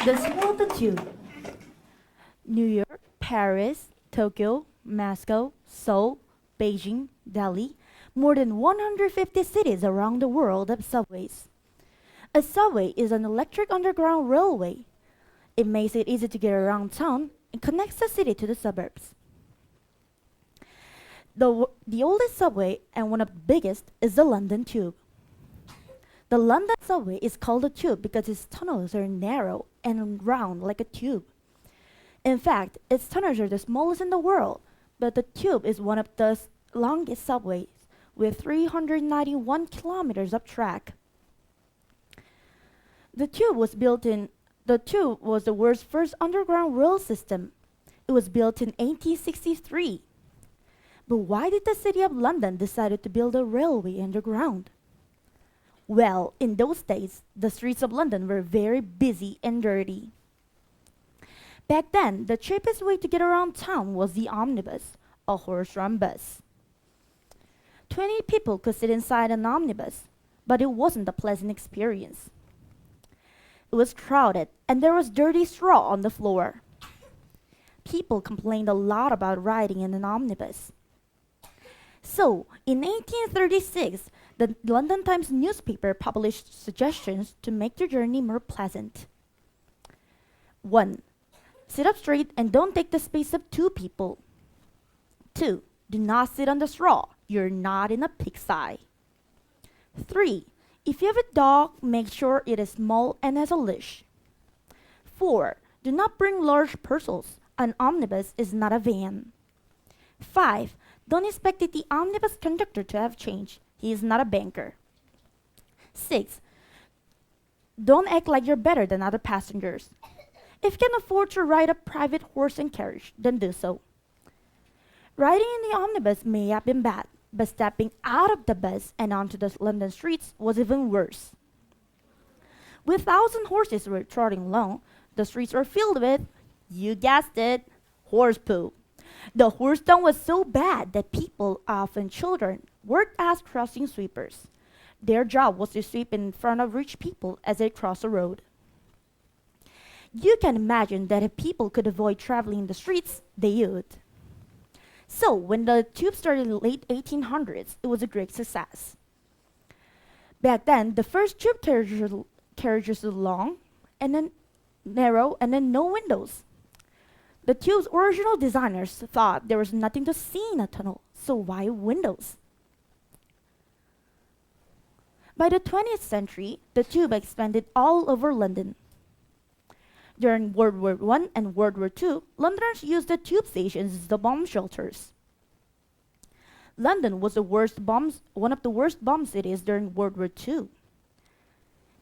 The smell of the tube. New York, Paris, Tokyo, Moscow, Seoul, Beijing, Delhi, more than 150 cities around the world have subways. A subway is an electric underground railway. It makes it easy to get around town and connects the city to the suburbs. The oldest subway and one of the biggest is the London Tube. The London subway is called a tube because its tunnels are narrow and round like a tube. In fact, its tunnels are the smallest in the world, but the tube is one of the longest subways with 391 kilometers of track. The tube was the world's first underground rail system. It was built in 1863. But why did the city of London decide to build a railway underground? Well, in those days, the streets of London were very busy and dirty. Back then, the cheapest way to get around town was the omnibus, a horse-drawn bus. 20 people could sit inside an omnibus, but it wasn't a pleasant experience. It was crowded, and there was dirty straw on the floor. People complained a lot about riding in an omnibus. So, in 1836, the London Times newspaper published suggestions to make the journey more pleasant. 1. Sit up straight and don't take the space of 2 people. 2. Do not sit on the straw. You're not in a pigsty. 3. If you have a dog, make sure it is small and has a leash. 4. Do not bring large parcels. An omnibus is not a van. 5. Don't expect the omnibus conductor to have change. He is not a banker. 6. Don't act like you're better than other passengers. If you can afford to ride a private horse and carriage, then do so. Riding in the omnibus may have been bad, but stepping out of the bus and onto the London streets was even worse. With 1,000 horses were trotting along, the streets were filled with, you guessed it, horse poo. The horse dung was so bad that people, often children, worked as crossing sweepers. Their job was to sweep in front of rich people as they crossed the road. You can imagine that if people could avoid traveling in the streets, they would. So, when the tube started in the late 1800s, it was a great success. Back then, the first tube carriages were long, and then narrow, and then no windows. The tube's original designers thought there was nothing to see in a tunnel, so why windows? By the 20th century, the tube expanded all over London. During World War I and World War II, Londoners used the tube stations as the bomb shelters. London was one of the worst bomb cities during World War II.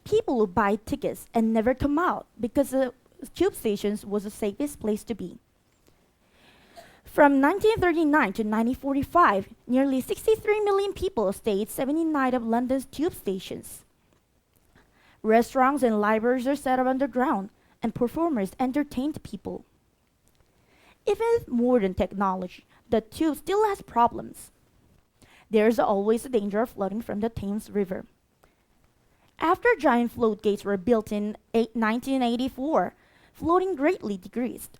People would buy tickets and never come out because the tube stations was the safest place to be. From 1939 to 1945, nearly 63 million people stayed 79 of London's tube stations. Restaurants and libraries are set up underground, and performers entertained people. Even with modern technology, the tube still has problems. There's always a danger of flooding from the Thames River. After giant floodgates were built in 1984, flooding greatly decreased,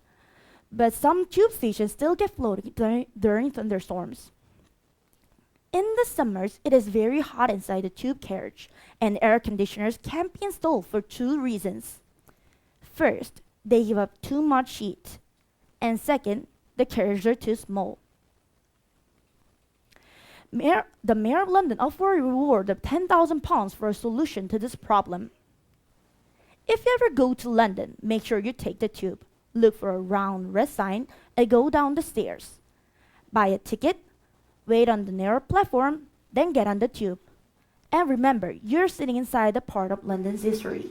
but some tube stations still get flooded during thunderstorms. In the summers, it is very hot inside the tube carriage, and air conditioners can't be installed for 2 reasons. First, they give up too much heat, and second, the carriages are too small. The Mayor of London offered a reward of £10,000 for a solution to this problem. If you ever go to London, make sure you take the tube. Look for a round red sign and go down the stairs. Buy a ticket, wait on the narrow platform, then get on the tube. And remember, you're sitting inside a part of London's history.